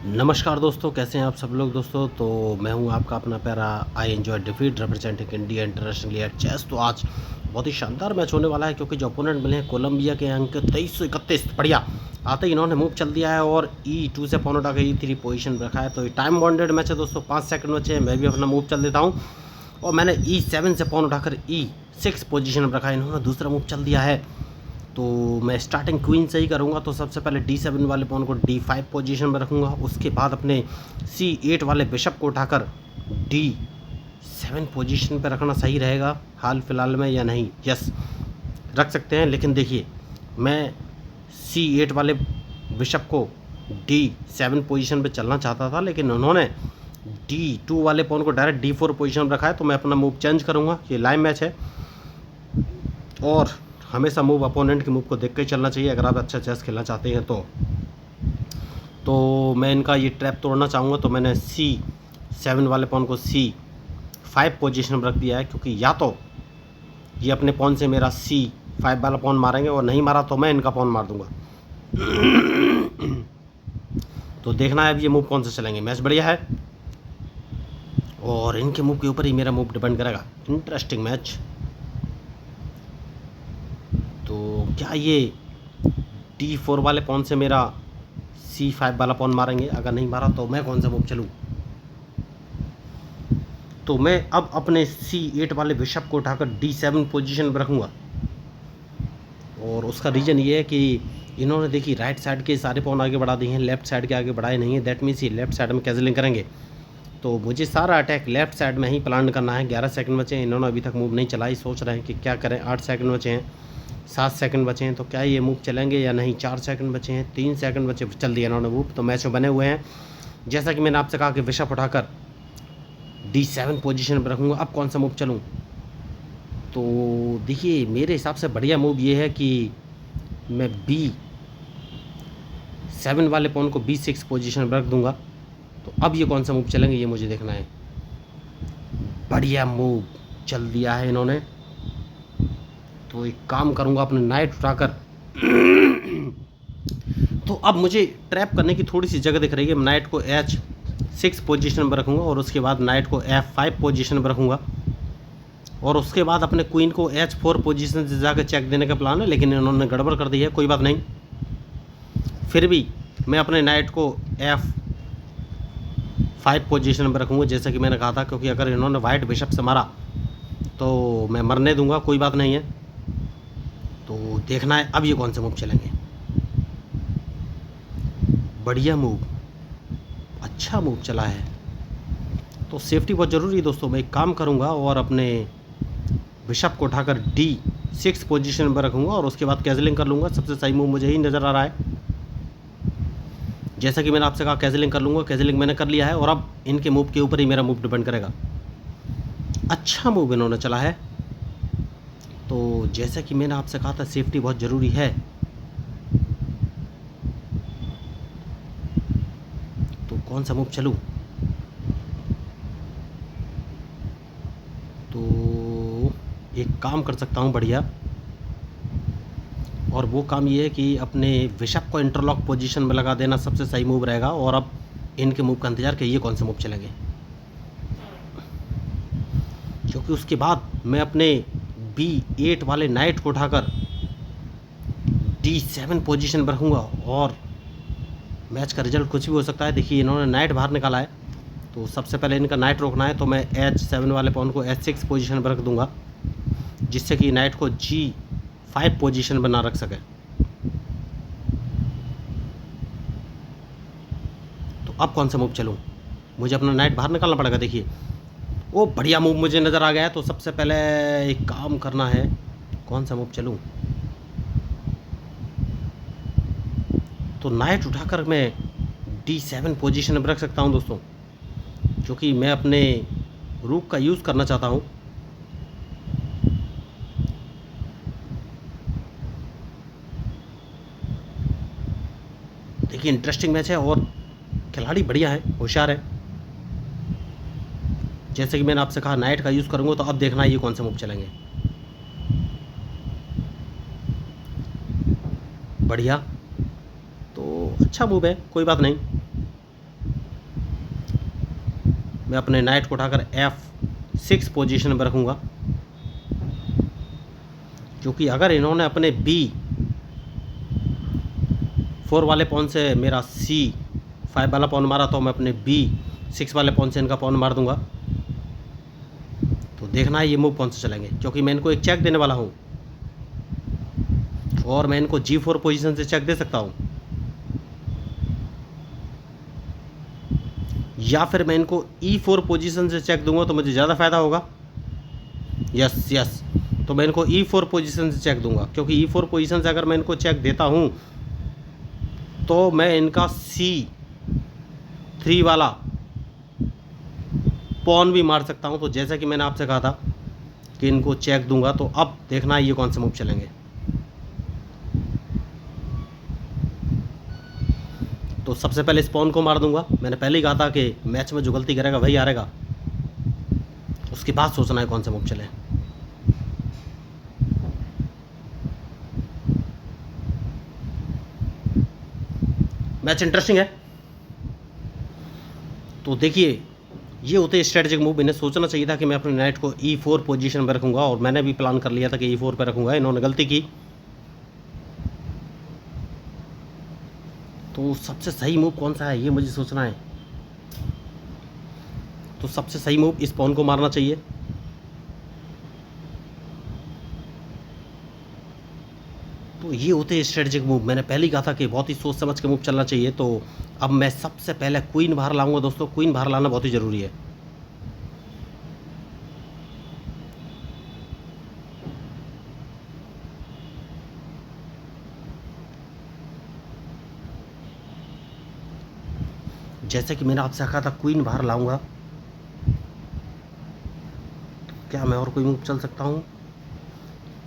नमस्कार दोस्तों, कैसे हैं आप सब लोग। दोस्तों तो मैं हूं आपका अपना प्यारा आई एंजॉय डिफीट representing India internationally at chess. तो आज बहुत ही शानदार मैच होने वाला है क्योंकि जो ओपोनेंट मिले हैं कोलंबिया के अंक 2331। बढ़िया आते ही इन्होंने मूव चल दिया है और E2 से पॉन उठा के E3 पोजीशन रखा है। तो ये टाइम बाउंडेड मैच है दोस्तों, 5 सेकंड बचे हैं। मैं भी अपना मूव चल देता हूँ और मैंने E7 से पॉन उठाकर E6 पोजीशन रखा है। इन्होंने दूसरा मूव चल दिया है तो मैं स्टार्टिंग क्वीन से ही करूँगा। तो सबसे पहले D7 वाले पॉन को D5 पोजीशन में रखूँगा। उसके बाद अपने C8 वाले बिशप को उठाकर D7 पोजीशन पर रखना सही रहेगा हाल फिलहाल में, या नहीं? यस, रख सकते हैं। लेकिन देखिए, मैं C8 वाले बिशप को D7 पोजीशन पे चलना चाहता था, लेकिन उन्होंने D2 वाले पॉन को डायरेक्ट D4 पोजीशन में रखा है। तो मैं अपना मूव चेंज करूँगा। ये लाइव मैच है और हमेशा मूव अपोनेंट के मूव को देख के चलना चाहिए अगर आप अच्छा चेस खेलना चाहते हैं तो मैं इनका ये ट्रैप तोड़ना चाहूँगा। तो मैंने C7 वाले पॉन को C5 पोजीशन में रख दिया है, क्योंकि या तो ये अपने पॉन से मेरा C5 वाला पॉन मारेंगे और नहीं मारा तो मैं इनका पॉन मार दूंगा। तो देखना है अब ये मूव कौन से चलेंगे। मैच बढ़िया है और इनके मूव के ऊपर ही मेरा मूव डिपेंड करेगा। Interesting match. तो क्या ये D4 वाले पॉन से मेरा C5 वाला पॉन मारेंगे? अगर नहीं मारा तो मैं कौन सा मूव चलूँ? तो मैं अब अपने C8 वाले बिशप को उठाकर D7 पोजीशन पर रखूँगा। और उसका रीज़न ये है कि इन्होंने देखिए राइट साइड के सारे पॉन आगे बढ़ा दिए हैं, लेफ्ट साइड के आगे बढ़ाए नहीं है। दैट मीन्स ये लेफ्ट साइड में कैजलिंग करेंगे। तो मुझे सारा अटैक लेफ्ट साइड में ही प्लान करना है। 11 सेकंड बचे हैं, इन्होंने अभी तक मूव नहीं चलाई। सोच रहे हैं कि क्या करें। 8 सेकंड बचे हैं, 7 सेकंड बचे हैं, तो क्या ये मूव चलेंगे या नहीं? 4 सेकंड बचे हैं, 3 सेकंड बचे, चल दिया इन्होंने मूव। तो मैच में बने हुए हैं। जैसा कि मैंने आपसे कहा कि बिशप उठाकर D7 पोजीशन पर रखूँगा। अब कौन सा मूव चलूँ? तो देखिए, मेरे हिसाब से बढ़िया मूव ये है कि मैं B7 वाले पॉन को B6 पोजीशन पर रख दूँगा। तो अब ये कौन सा मूव चलेंगे ये मुझे देखना है। बढ़िया मूव चल दिया है इन्होंने। तो एक काम करूँगा, अपने नाइट उठाकर तो अब मुझे ट्रैप करने की थोड़ी सी जगह दिख रही है। मैं नाइट को H6 पोजीशन पर रखूँगा और उसके बाद नाइट को F5 पोजीशन पर रखूँगा और उसके बाद अपने क्वीन को H4 पोजीशन से जाकर चेक देने का प्लान है, लेकिन इन्होंने गड़बड़ कर दी है। कोई बात नहीं, फिर भी मैं अपने नाइट को F5 पोजीशन पर रखूँगा जैसा कि मैंने कहा था, क्योंकि अगर इन्होंने वाइट बिशप से मारा तो मैं मरने दूंगा। कोई बात नहीं है। तो देखना है अब ये कौन से मूव चलेंगे। बढ़िया मूव, अच्छा मूव चला है। तो सेफ्टी बहुत ज़रूरी है दोस्तों। मैं एक काम करूंगा और अपने बिशप को उठाकर D6 पोजीशन पर रखूंगा और उसके बाद कैजलिंग कर लूँगा। सबसे सही मूव मुझे ही नज़र आ रहा है। जैसा कि मैंने आपसे कहा कैजलिंग कर लूँगा, कैजलिंग मैंने कर लिया है और अब इनके मूव के ऊपर ही मेरा मूव डिपेंड करेगा। अच्छा मूव इन्होंने चला है। तो जैसा कि मैंने आपसे कहा था सेफ्टी बहुत ज़रूरी है। तो कौन सा मूव चलूँ? तो एक काम कर सकता हूँ बढ़िया, और वो काम ये है कि अपने बिशप को इंटरलॉक पोजीशन में लगा देना सबसे सही मूव रहेगा। और अब इनके मूव का इंतजार कि ये कौन से मूव चलेंगे, क्योंकि उसके बाद मैं अपने B8 वाले नाइट को उठाकर D7 पोजीशन पर रखूँगा और मैच का रिजल्ट कुछ भी हो सकता है। देखिए, इन्होंने नाइट बाहर निकाला है तो सबसे पहले इनका नाइट रोकना है। तो मैं H7 वाले पॉन को H6 पोजीशन पर रख दूंगा, जिससे कि नाइट को G5 पोजीशन पर ना रख सके। तो अब कौन सा मूव चलूँ? मुझे अपना नाइट बाहर निकालना पड़ेगा। देखिए, वो बढ़िया मूव मुझे नज़र आ गया है। तो सबसे पहले एक काम करना है, कौन सा मूव चलूँ? तो नाइट उठाकर मैं D7 पोजीशन पर रख सकता हूँ दोस्तों, क्योंकि मैं अपने रूक का यूज़ करना चाहता हूँ। देखिए, इंटरेस्टिंग मैच है और खिलाड़ी बढ़िया है, होशियार है। जैसे कि मैंने आपसे कहा नाइट का यूज़ करूँगा। तो अब देखना है ये कौन से मूव चलेंगे। बढ़िया, तो अच्छा मूव है, कोई बात नहीं। मैं अपने नाइट को उठाकर F6 पोजीशन में रखूँगा, क्योंकि अगर इन्होंने अपने B4 वाले पॉन से मेरा C5 वाला पॉन मारा तो मैं अपने B6 वाले पॉन से इनका पॉन मार दूंगा। तो देखना है ये मूव कौन से चलेंगे, क्योंकि मैं इनको एक चेक देने वाला हूँ और मैं इनको G4 पोजीशन से चेक दे सकता हूँ, या फिर मैं इनको E4 पोजीशन से चेक दूंगा तो मुझे ज़्यादा फ़ायदा होगा। यस, तो मैं इनको E4 पोजीशन से चेक दूंगा, क्योंकि E4 पोजीशन से अगर मैं इनको चेक देता हूँ तो मैं इनका C3 वाला पॉन भी मार सकता हूँ। तो जैसा कि मैंने आपसे कहा था कि इनको चेक दूंगा, तो अब देखना है ये कौन से मूव चलेंगे। तो सबसे पहले इस पॉन को मार दूंगा। मैंने पहले ही कहा था कि मैच में जो गलती करेगा वही हारेगा। उसके बाद सोचना है कौन से मूव चले। मैच इंटरेस्टिंग है। तो देखिए, ये होते स्ट्रेटेजिक मूव। इन्हें सोचना चाहिए था कि मैं अपने नाइट को E4 पोजीशन पर रखूंगा, और मैंने भी प्लान कर लिया था कि E4 पर रखूंगा। इन्होंने गलती की। तो सबसे सही मूव कौन सा है ये मुझे सोचना है। तो सबसे सही मूव इस पॉन को मारना चाहिए। तो ये होते हैं स्ट्रेटेजिक मूव। मैंने पहले ही कहा था कि बहुत ही सोच समझ के मूव चलना चाहिए। तो अब मैं सबसे पहले क्वीन बाहर लाऊंगा दोस्तों। क्वीन बाहर लाना बहुत ही ज़रूरी है। जैसे कि मैंने आपसे कहा था क्वीन बाहर लाऊंगा, क्या मैं और कोई मूव चल सकता हूँ?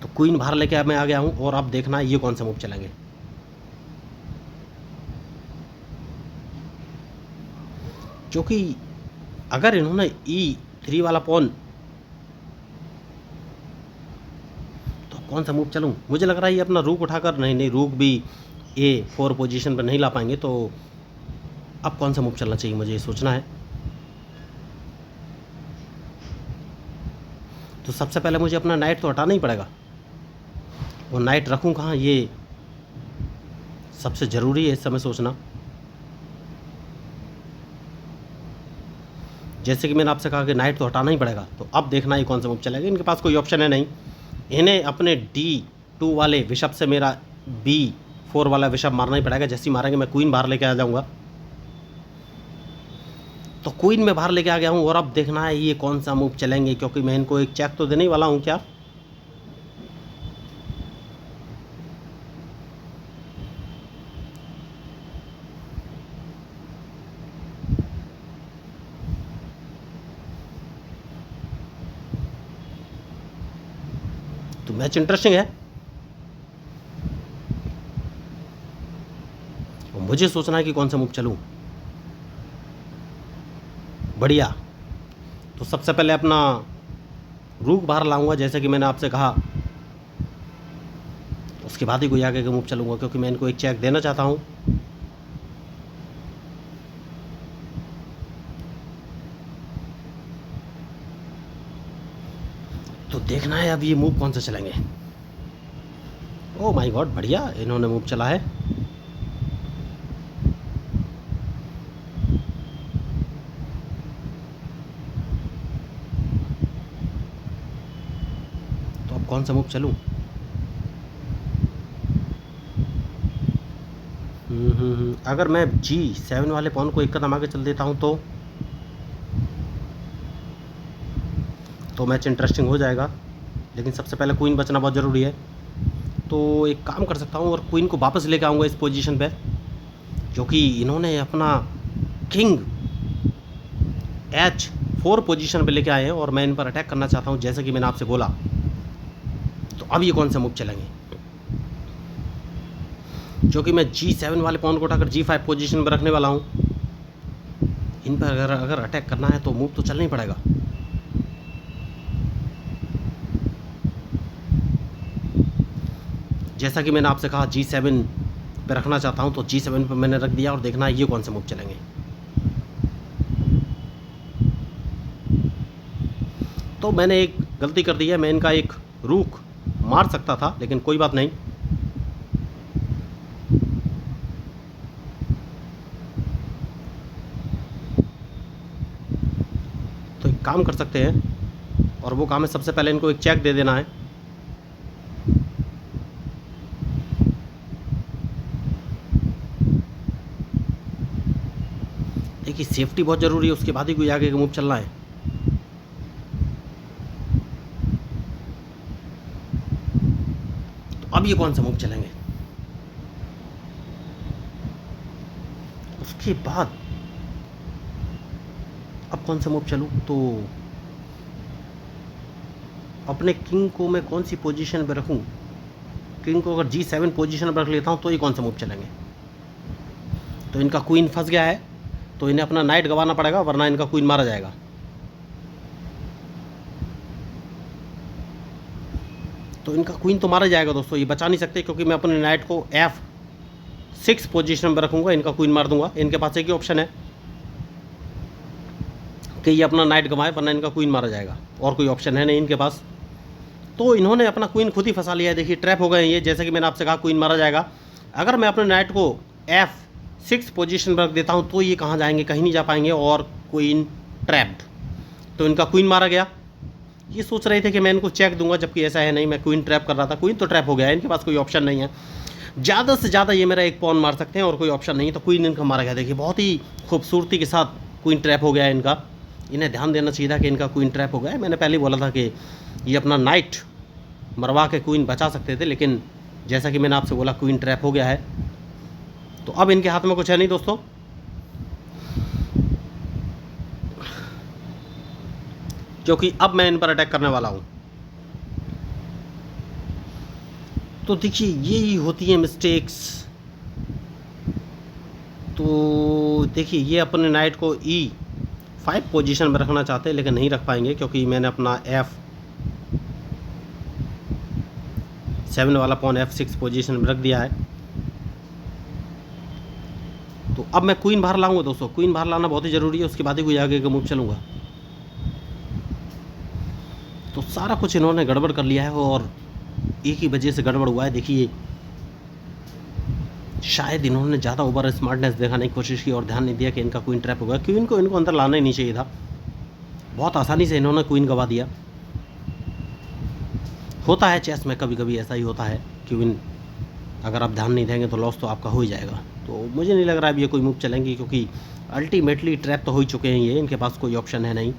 तो क्वीन बाहर लेके मैं आ गया हूँ, और अब देखना ये कौन सा मूव चलेंगे। क्योंकि अगर इन्होंने E3 वाला पॉन, तो कौन सा मूव चलूँ? मुझे लग रहा है ये अपना रूक उठाकर, नहीं, रूक भी A4 पोजीशन पर नहीं ला पाएंगे। तो अब कौन सा मूव चलना चाहिए मुझे ये सोचना है। तो सबसे पहले मुझे अपना नाइट तो हटाना ही पड़ेगा, और नाइट रखूं कहाँ ये सबसे ज़रूरी है इस समय सोचना। जैसे कि मैंने आपसे कहा कि नाइट तो हटाना ही पड़ेगा। तो अब देखना ही कौन सा मूव चलेगा। इनके पास कोई ऑप्शन है नहीं। इन्हें अपने D2 वाले बिशप से मेरा B4 वाला बिशप मारना ही पड़ेगा। जैसे ही मारेंगे मैं क्वीन बाहर लेके आ जाऊँगा। तो क्वीन में बाहर लेके आ गया हूँ, और अब देखना है ये कौन सा मूव चलेंगे, क्योंकि मैं इनको एक चेक तो देने ही वाला हूँ। क्या तो मैच इंटरेस्टिंग है, और मुझे सोचना है कि कौन सा मूव चलूँ। बढ़िया। तो सबसे पहले अपना रूक बाहर लाऊंगा, जैसे कि मैंने आपसे कहा। उसके बाद ही कोई आगे का मूव चलूंगा, क्योंकि मैं इनको एक चेक देना चाहता हूं। तो देखना है अब ये मूव कौन सा चलेंगे। ओह माय गॉड, बढ़िया, इन्होंने मूव चला है। तो अब कौन सा मूव चलूं? अगर मैं G7 वाले पॉन को एक कदम आगे चल देता हूं तो मैच इंटरेस्टिंग हो जाएगा। लेकिन सबसे पहले क्वीन बचना बहुत ज़रूरी है। तो एक काम कर सकता हूं, और क्वीन को वापस लेके आऊँगा इस पोजीशन पे, क्योंकि इन्होंने अपना किंग H4 पोजीशन पे लेके आए हैं, और मैं इन पर अटैक करना चाहता हूं, जैसे कि मैंने आपसे बोला। तो अब ये कौन सा मूव चलेंगे? क्योंकि मैं G7 वाले पॉन को उठाकर G5 पोजीशन पर रखने वाला हूं। इन पर अगर अटैक करना है तो मूव तो चलना ही पड़ेगा। जैसा कि मैंने आपसे कहा G7 पे रखना चाहता हूं, तो G7 पे मैंने रख दिया, और देखना है ये कौन से मूव चलेंगे। तो मैंने एक गलती कर दी है, मैं इनका एक रूख मार सकता था, लेकिन कोई बात नहीं। तो एक काम कर सकते हैं, और वो काम है सबसे पहले इनको एक चेक दे देना है। देखिए सेफ्टी बहुत ज़रूरी है, उसके बाद ही कोई आगे का मूव चलना है। तो अब ये कौन सा मूव चलेंगे, उसके बाद अब कौन सा मूव चलूँ? तो अपने किंग को मैं कौन सी पोजीशन पे रखूँ? किंग को अगर G7 पोजीशन पर रख लेता हूँ तो ये कौन सा मूव चलेंगे? तो इनका क्वीन फंस गया है, तो इन्हें अपना नाइट गंवाना पड़ेगा, वरना इनका क्वीन मारा जाएगा। तो इनका क्वीन तो मारा जाएगा दोस्तों, ये बचा नहीं सकते, क्योंकि मैं अपने नाइट को F6 पोजीशन पर रखूँगा, इनका क्वीन मार दूंगा। इनके पास एक ही ऑप्शन है कि ये अपना नाइट गंवाए, वरना इनका क्वीन मारा जाएगा, और कोई ऑप्शन है नहीं इनके पास। तो इन्होंने अपना क्वीन खुद ही फंसा लिया है। देखिए ट्रैप हो गए हैं ये, जैसे कि मैंने आपसे कहा क्वीन मारा जाएगा। अगर मैं अपने नाइट को F6 पोजीशन पर रख देता हूँ तो ये कहाँ जाएंगे, कहीं नहीं जा पाएंगे, और क्वीन ट्रैप्ड। तो इनका क्वीन मारा गया। ये सोच रहे थे कि मैं इनको चेक दूंगा, जबकि ऐसा है नहीं, मैं क्वीन ट्रैप कर रहा था। क्वीन तो ट्रैप हो गया है, इनके पास कोई ऑप्शन नहीं है। ज़्यादा से ज़्यादा ये मेरा एक पॉन मार सकते हैं, और कोई ऑप्शन नहीं, तो क्वीन इनका मारा गया। देखिए बहुत ही खूबसूरती के साथ क्वीन ट्रैप हो गया है इनका। इन्हें ध्यान देना चाहिए था कि इनका क्वीन ट्रैप हो गया है। मैंने पहले ही बोला था कि ये अपना नाइट मरवा के क्वीन बचा सकते थे, लेकिन जैसा कि मैंने आपसे बोला क्वीन ट्रैप हो गया है। तो अब इनके हाथ में कुछ है नहीं दोस्तों, क्योंकि अब मैं इन पर अटैक करने वाला हूं। तो देखिए यही होती है मिस्टेक्स। तो देखिए ये अपने नाइट को E5 पोजीशन में रखना चाहते हैं, लेकिन नहीं रख पाएंगे, क्योंकि मैंने अपना F7 वाला पॉन F6 पोजीशन में रख दिया है। तो अब मैं क्वीन बाहर लाऊंगा दोस्तों, क्वीन बाहर लाना बहुत ही ज़रूरी है, उसके बाद ही कोई आगे का मूव चलूँगा। तो सारा कुछ इन्होंने गड़बड़ कर लिया है, और एक ही वजह से गड़बड़ हुआ है। देखिए शायद इन्होंने ज़्यादा ओवर स्मार्टनेस दिखाने की कोशिश की और ध्यान नहीं दिया कि इनका क्वीन ट्रैप होगा। क्वीन को इनको अंदर लाना ही नहीं चाहिए था, बहुत आसानी से इन्होंने क्वीन गवा दिया। होता है चेस में, कभी कभी ऐसा ही होता है। क्वीन अगर आप ध्यान नहीं देंगे तो लॉस तो आपका हो ही जाएगा। तो मुझे नहीं लग रहा है अब ये कोई मूव चलेंगे, क्योंकि अल्टीमेटली ट्रैप तो हो ही चुके हैं ये, इनके पास कोई ऑप्शन है नहीं।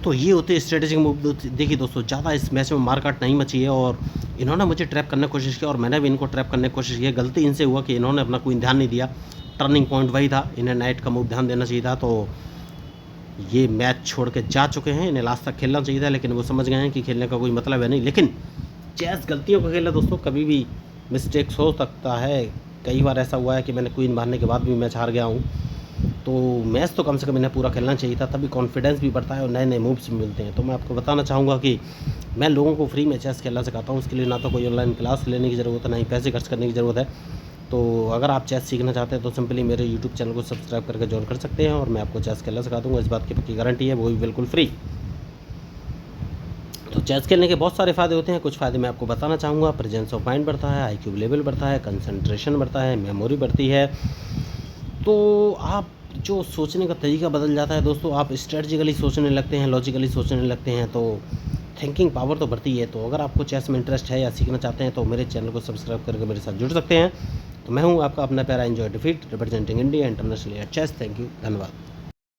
तो ये होते स्ट्रेटेजिक मूव। देखिए दोस्तों ज़्यादा इस मैच में मारकाट नहीं मची है, और इन्होंने मुझे ट्रैप करने की कोशिश की और मैंने भी इनको ट्रैप करने की कोशिश की। गलती इनसे हुआ कि इन्होंने अपना कोई ध्यान नहीं दिया। टर्निंग पॉइंट वही था, इन्हें नाइट का मूव ध्यान देना चाहिए था। तो ये मैच छोड़ के जा चुके हैं, इन्हें लास्ट तक खेलना चाहिए था, लेकिन वो समझ गए हैं कि खेलने का कोई मतलब है नहीं। लेकिन चेस गलतियों का खेल है दोस्तों, कभी भी मिस्टेक्स हो सकता है। कई बार ऐसा हुआ है कि मैंने क्वीन मारने के बाद भी मैच हार गया हूँ। तो मैच तो कम से कम इन्हें पूरा खेलना चाहिए था, तभी कॉन्फिडेंस भी बढ़ता है और नए नए मूव्स भी मिलते हैं। तो मैं आपको बताना चाहूँगा कि मैं लोगों को फ्री में चेस खेलना सिखाता हूँ। उसके लिए ना तो कोई ऑनलाइन क्लास लेने की ज़रूरत है, ना ही पैसे खर्च करने की ज़रूरत है। तो अगर आप चेस सीखना चाहते हैं तो सिंपली मेरे यूट्यूब चैनल को सब्सक्राइब करके ज्वाइन कर सकते हैं, और मैं आपको चेस खेलना सिखा दूँगा। इस बात की पक्की गारंटी है, वो भी बिल्कुल फ्री। तो चेस खेलने के बहुत सारे फ़ायदे होते हैं, कुछ फ़ायदे मैं आपको बताना चाहूँगा। प्रेजेंस ऑफ माइंड बढ़ता है, IQ लेवल बढ़ता है, कंसंट्रेशन बढ़ता है, मेमोरी बढ़ती है। तो आप जो सोचने का तरीका बदल जाता है दोस्तों, आप स्ट्रेटजिकली सोचने लगते हैं, लॉजिकली सोचने लगते हैं, तो थिंकिंग पावर तो बढ़ती है। तो अगर आपको चेस में इंटरेस्ट है या सीखना चाहते हैं तो मेरे चैनल को सब्सक्राइब करके मेरे साथ जुड़ सकते हैं। तो मैं हूं आपका अपना प्यारा एंजॉय डिफीट, representing India international at chess. Thank you, धन्यवाद।